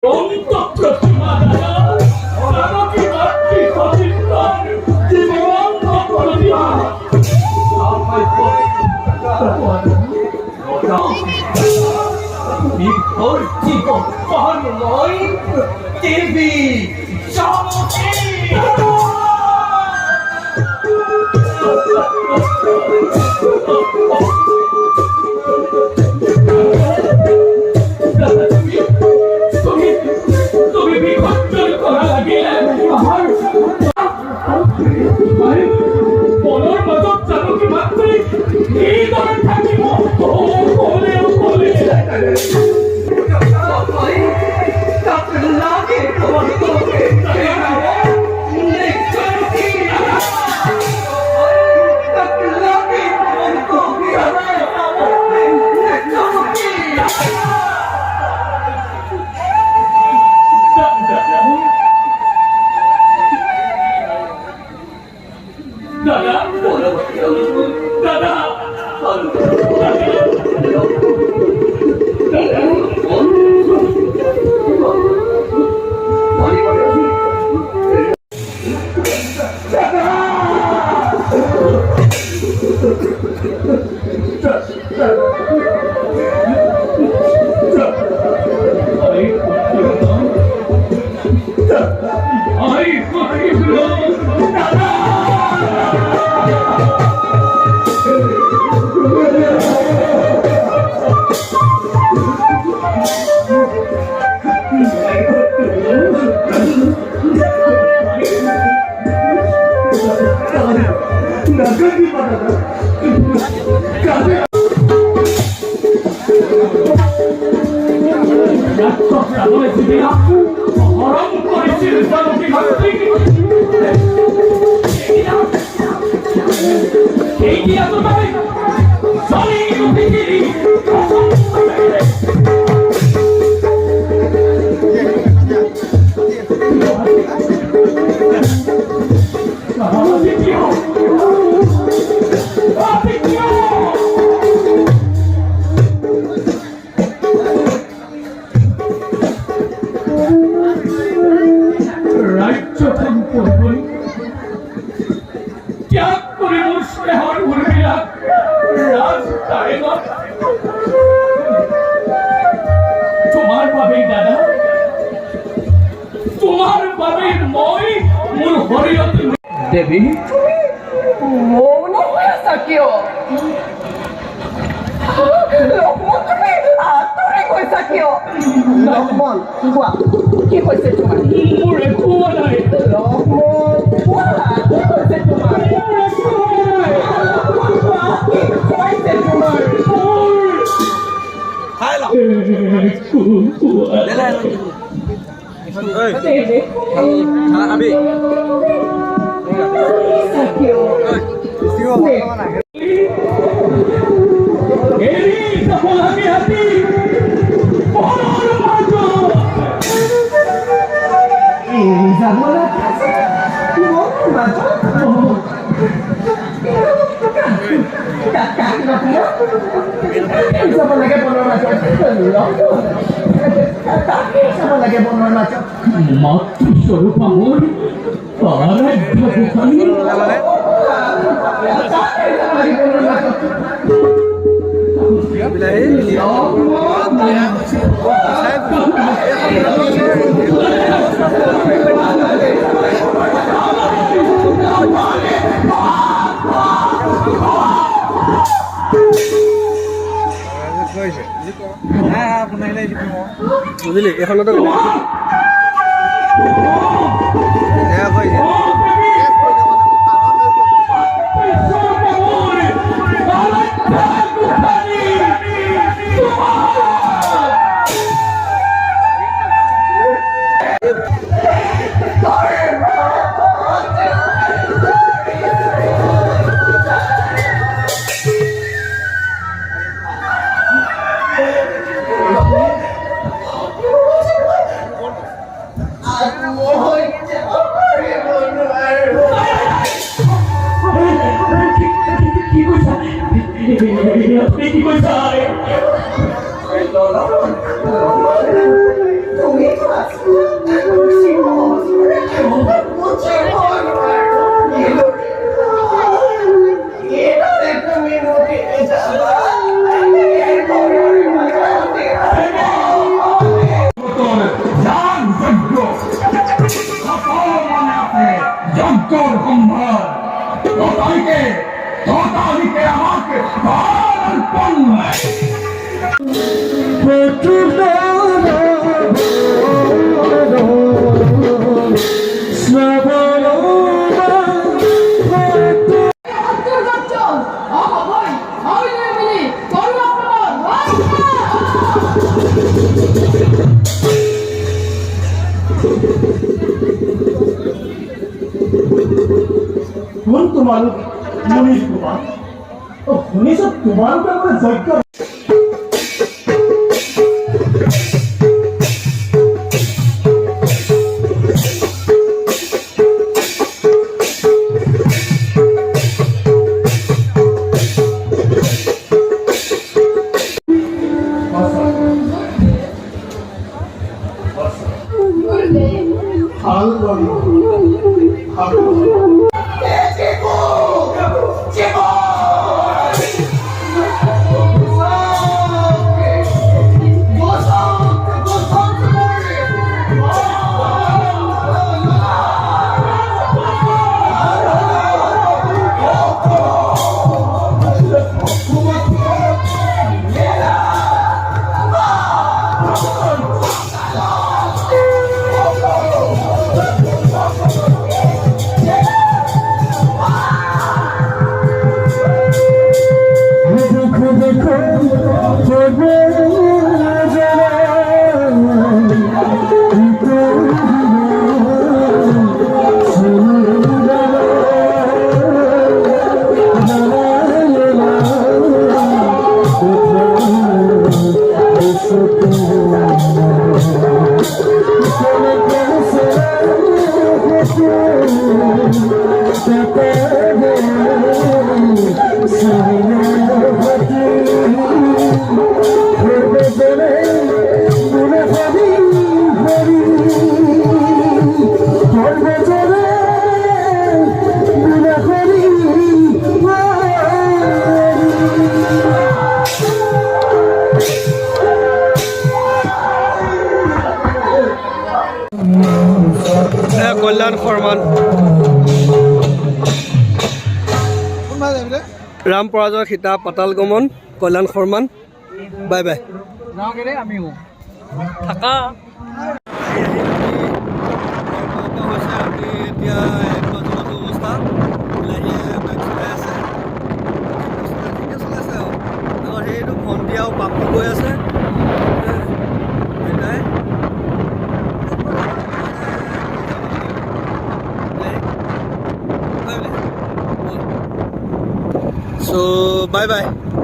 অন্তঃপ্রতিমা দাদা আমাকে মাতৃ সচিত্তর জীবন প্রতিমা বিভোর জীবন নয় দেবী চমকে তুমি বিভক্তর করা লাগিলে আমার বলর মতো চালকি মাত্রে এই দল থাকিব ও বলে লাগে তোমার তোকে দাদা দাদা তোমার বাবে দাদা তোমার বাবে মই মোৰ হৰিয়ত দেৱী মৌন হৈ আছা কিয় লক্ষ্মণ তুমি আঁতৰি গৈছা কিয় লক্ষ্মণ কোৱা কি হৈছে তোমাৰ মোৰ একো হোৱা নাই লক্ষ্মণ কোৱা কি হৈছে তোমাৰ মাতৃস্বরূপ আমার আরাধ্য গোসানী বুঝলি এখনতো আপনি কি কইছাই তুমি অন্তর্গত অভয় আইনের মিলি করুণ কোন তোমার মনীষ কুমার ও শুনিছ তোমাৰ উপৰে যজ্ঞ হাল কল্যাণ ফৰমান ৰাম পৰাজয় সীতা পাতাল গমন কল্যাণ ফৰমান বাই বাই থাকা এতিয়া অৱস্থা সেইটো ভণ্টি আৰু পাপু গৈ আছে So bye bye.